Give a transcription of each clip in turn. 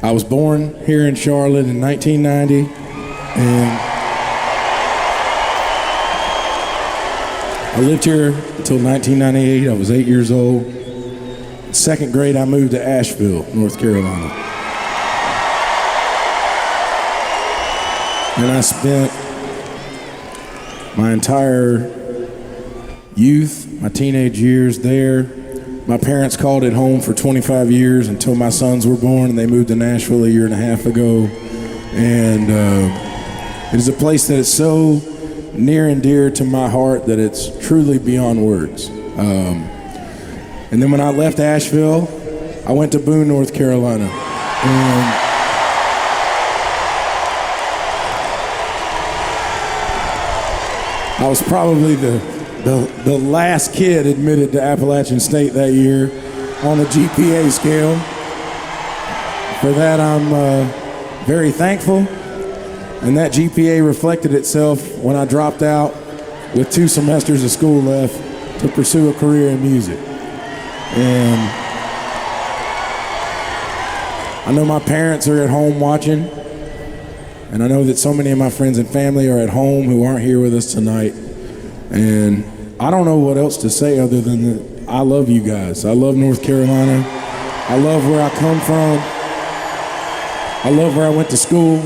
I was born here in Charlotte in 1990, and I lived here until 1998. I was 8 years old. In second grade, I moved to Asheville, North Carolina. And I spent my entire youth, my teenage years there. My parents called it home for 25 years until my sons were born, and they moved to Nashville a year and a half ago. And it is a place that is so near and dear to my heart that it's truly beyond words. And then when I left Asheville, I went to Boone, North Carolina. And I was probably the last kid admitted to Appalachian State that year on the GPA scale. For that, I'm very thankful. And that GPA reflected itself when I dropped out with 2 semesters of school left to pursue a career in music. And I know my parents are at home watching, and I know that so many of my friends and family are at home who aren't here with us tonight. And I don't know what else to say other than that I love you guys. I love North Carolina. I love where I come from. I love where I went to school.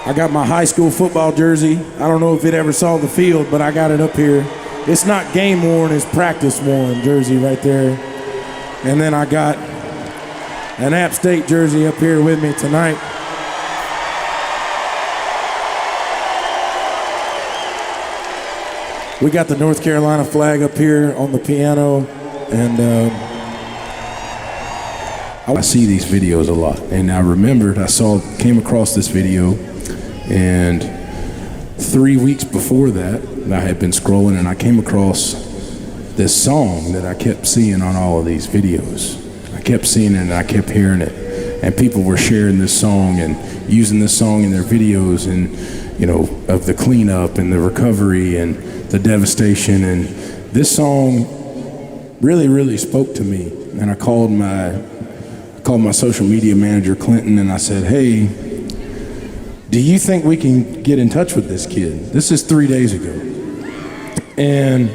I got my high school football jersey. I don't know if it ever saw the field, but I got it up here. It's not game worn, it's practice worn jersey right there. And then I got an App State jersey up here with me tonight. We got the North Carolina flag up here on the piano, and I see these videos a lot. And I remembered, came across this video, and 3 weeks before that, I had been scrolling and I came across this song that I kept seeing on all of these videos. I kept seeing it and I kept hearing it, and people were sharing this song and using this song in their videos, and of the cleanup and the recovery and the devastation. And this song really, really spoke to me. And I called my social media manager, Clinton, and I said, hey, do you think we can get in touch with this kid? This is 3 days ago. And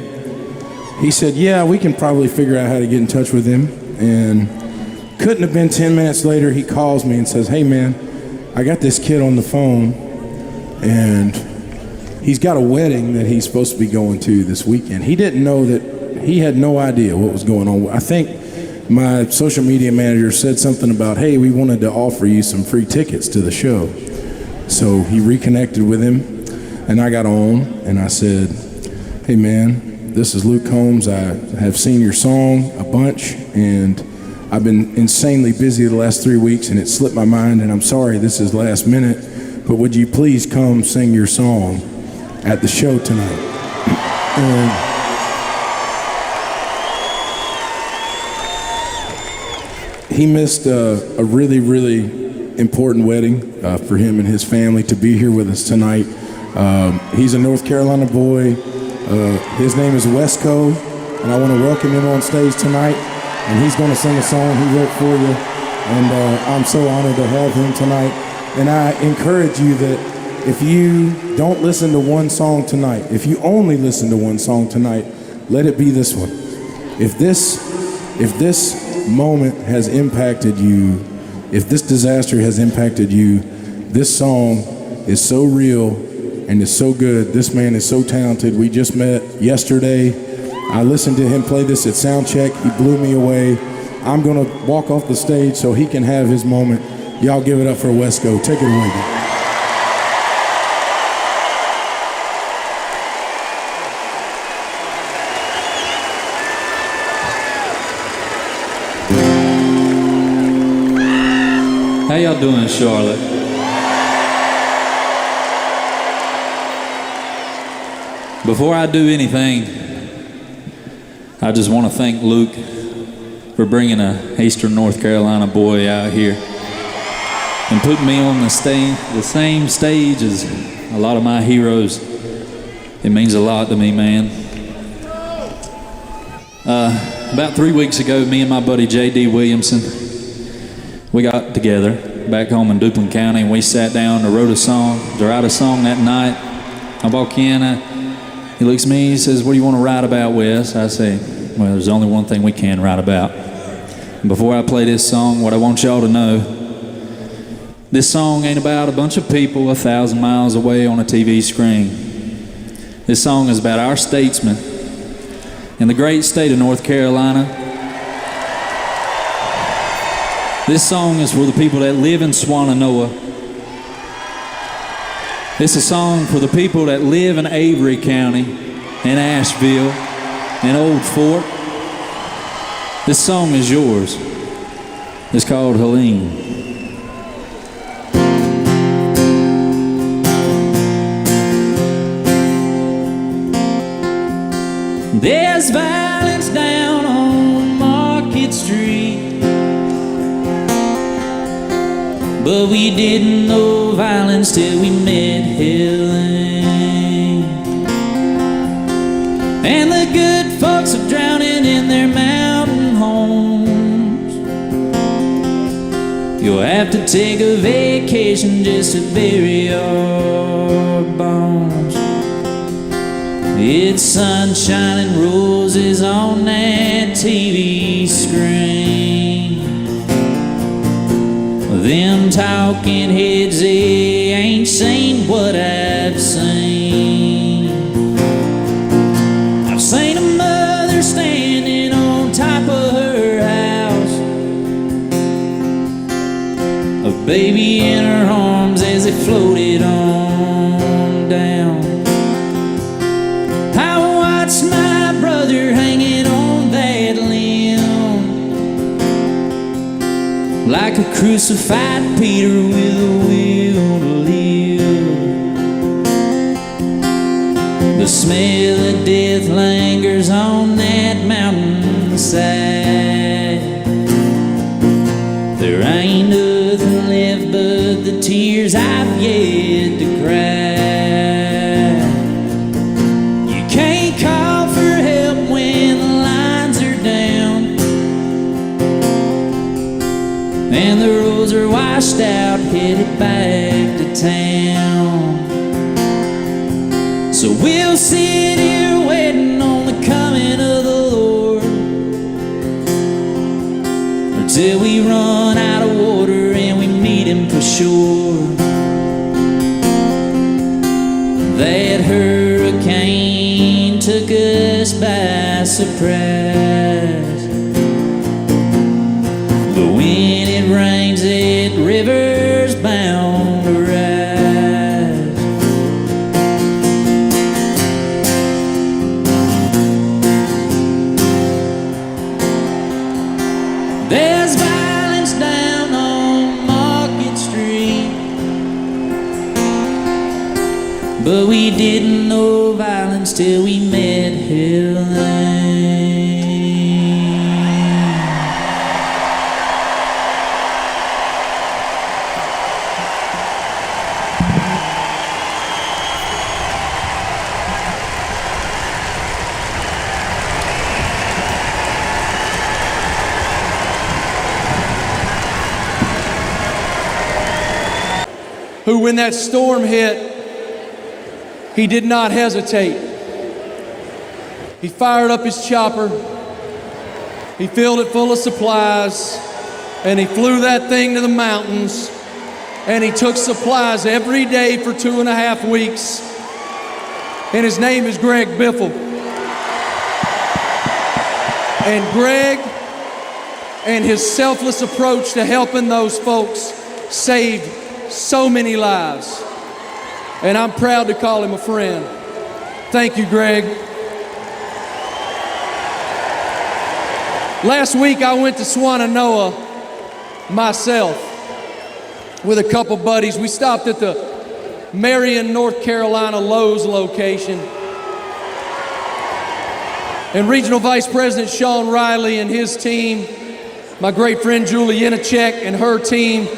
he said, yeah, we can probably figure out how to get in touch with him. And couldn't have been 10 minutes later, he calls me and says, hey man, I got this kid on the phone, and he's got a wedding that he's supposed to be going to this weekend. He didn't know that, he had no idea what was going on. I think my social media manager said something about, hey, we wanted to offer you some free tickets to the show. So he reconnected with him, and I got on, and I said, hey man, this is Luke Combs. I have seen your song a bunch, and I've been insanely busy the last 3 weeks, and it slipped my mind, and I'm sorry this is last minute, but would you please come sing your song at the show tonight? And he missed a really, really important wedding for him and his family to be here with us tonight. He's a North Carolina boy. His name is Wesco, and I want to welcome him on stage tonight. And he's going to sing a song he wrote for you. And I'm so honored to have him tonight. And I encourage you that if you don't listen to one song tonight, if you only listen to one song tonight, let it be this one. If this moment has impacted you, if this disaster has impacted you, this song is so real and is so good. This man is so talented. We just met yesterday. I listened to him play this at Soundcheck. He blew me away. I'm gonna walk off the stage so he can have his moment. Y'all give it up for Wesco. Take it away, guys. How y'all doing, Charlotte? Before I do anything, I just want to thank Luke for bringing a Eastern North Carolina boy out here and putting me on the same stage as a lot of my heroes. It means a lot to me, man. About 3 weeks ago, me and my buddy J.D. Williamson, we got together back home in Duplin County, and we sat down and wrote a song that night. I walk in, he looks at me, he says, "What do you want to write about, Wes?" I say, "Well, there's only one thing we can write about." And before I play this song, what I want y'all to know, this song ain't about a bunch of people 1,000 miles away on a TV screen. This song is about our statesmen in the great state of North Carolina. This song is for the people that live in Swannanoa. It's a song for the people that live in Avery County, in Asheville, in Old Fort. This song is yours. It's called Helene. There's violence down on Market Street, but we didn't know violence till we met Helene. And the good folks are drowning in their mountain homes. You'll have to take a vacation just to bury your bones. It's sunshine and roses on that TV screen. Them talking heads, they ain't seen what I've seen. I've seen a mother standing on top of her house, a baby in her arms as it floated on down. I watched my brother hanging on that limb, like a crucified Peter with a will to live. The smell of death lingers on that mountainside. There ain't nothing left but the tears I've yet to cry. You can't call for help when the lines are down and the roads are washed out, headed back to town. So we'll sit here waiting on the coming of the Lord, until we run out of water and we meet him for sure. That hurricane took us by surprise, but when it rains, that river's bound to rise. There's violence down on Market Street, but we didn't know violence till we met Helene. Who, when that storm hit, he did not hesitate. He fired up his chopper, he filled it full of supplies, and he flew that thing to the mountains, and he took supplies every day for 2.5 weeks. And his name is Greg Biffle. And Greg and his selfless approach to helping those folks saved so many lives. And I'm proud to call him a friend. Thank you, Greg. Last week I went to Swannanoa myself with a couple buddies. We stopped at the Marion, North Carolina Lowe's location. And Regional Vice President Sean Riley and his team, my great friend Julie Yenichek and her team,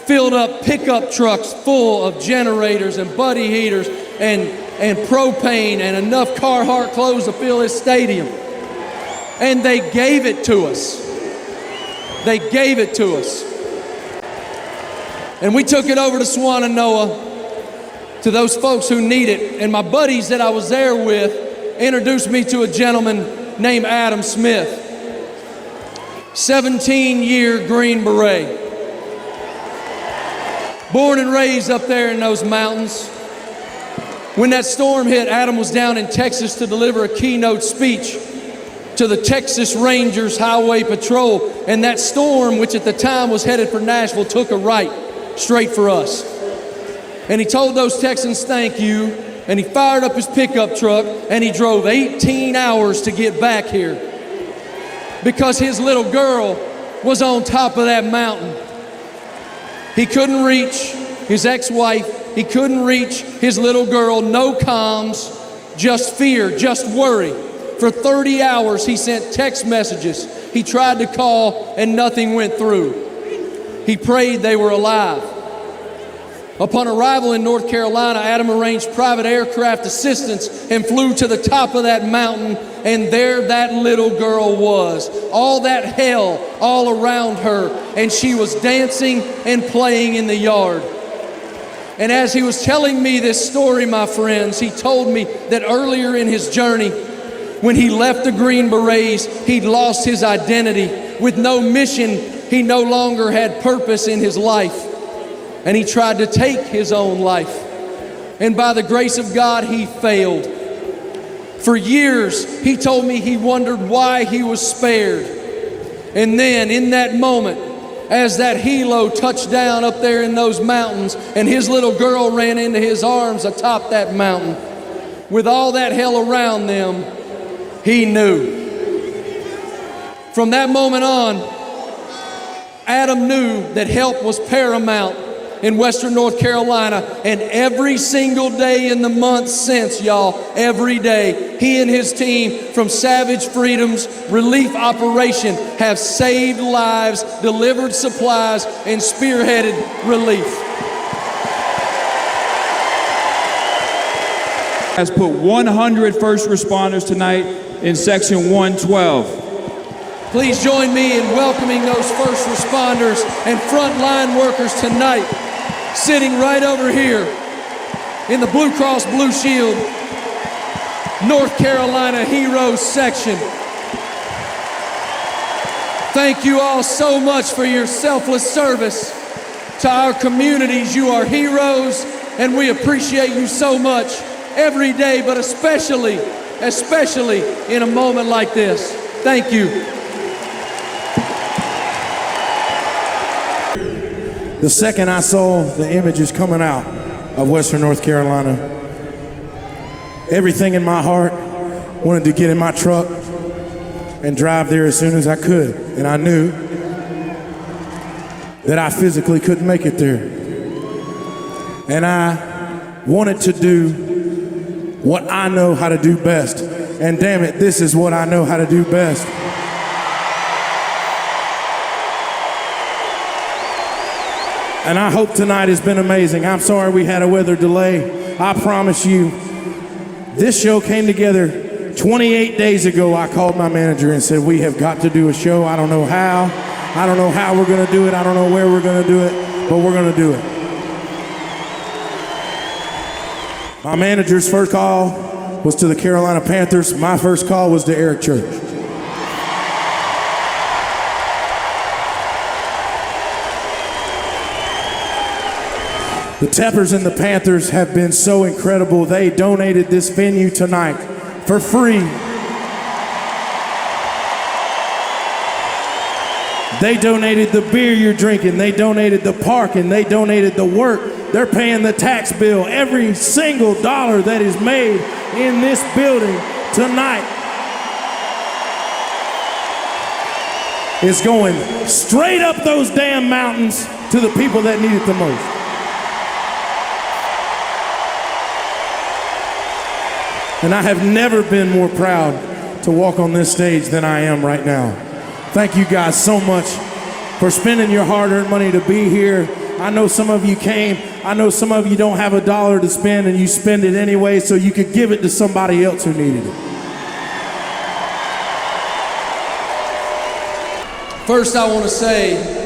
filled up pickup trucks full of generators and buddy heaters and propane and enough Carhartt clothes to fill this stadium. And they gave it to us. They gave it to us. And we took it over to Swannanoa to those folks who need it. And my buddies that I was there with introduced me to a gentleman named Adam Smith, 17-year Green Beret. Born and raised up there in those mountains. When that storm hit, Adam was down in Texas to deliver a keynote speech to the Texas Rangers Highway Patrol. And that storm, which at the time was headed for Nashville, took a right straight for us. And he told those Texans thank you, and he fired up his pickup truck, and he drove 18 hours to get back here because his little girl was on top of that mountain. He couldn't reach his ex-wife. He couldn't reach his little girl. No comms, just fear, just worry. For 30 hours, he sent text messages. He tried to call, and nothing went through. He prayed they were alive. Upon arrival in North Carolina, Adam arranged private aircraft assistance and flew to the top of that mountain, and there that little girl was. All that hell all around her, and she was dancing and playing in the yard. And as he was telling me this story, my friends, he told me that earlier in his journey, when he left the Green Berets, he'd lost his identity. With no mission, he no longer had purpose in his life. And he tried to take his own life. And by the grace of God, he failed. For years, he told me he wondered why he was spared. And then in that moment, as that helo touched down up there in those mountains and his little girl ran into his arms atop that mountain, with all that hell around them, he knew. From that moment on, Adam knew that help was paramount in Western North Carolina, and every single day in the month since, y'all, every day, he and his team from Savage Freedom's relief operation have saved lives, delivered supplies, and spearheaded relief. Has put 100 first responders tonight in Section 112. Please join me in welcoming those first responders and frontline workers tonight, sitting right over here in the Blue Cross Blue Shield North Carolina Heroes section. Thank you all so much for your selfless service to our communities. You are heroes, and we appreciate you so much every day, but especially in a moment like this. Thank you. The second I saw the images coming out of Western North Carolina, everything in my heart wanted to get in my truck and drive there as soon as I could. And I knew that I physically couldn't make it there. And I wanted to do what I know how to do best. And damn it, this is what I know how to do best. And I hope tonight has been amazing. I'm sorry we had a weather delay. I promise you, this show came together 28 days ago. I called my manager and said, we have got to do a show. I don't know how. I don't know how we're going to do it. I don't know where we're going to do it, but we're going to do it. My manager's first call was to the Carolina Panthers. My first call was to Eric Church. The Teppers and the Panthers have been so incredible. They donated this venue tonight for free. They donated the beer you're drinking. They donated the parking. They donated the work. They're paying the tax bill. Every single dollar that is made in this building tonight is going straight up those damn mountains to the people that need it the most. And I have never been more proud to walk on this stage than I am right now. Thank you guys so much for spending your hard-earned money to be here. I know some of you came. I know some of you don't have a dollar to spend, and you spend it anyway so you could give it to somebody else who needed it. First, I want to say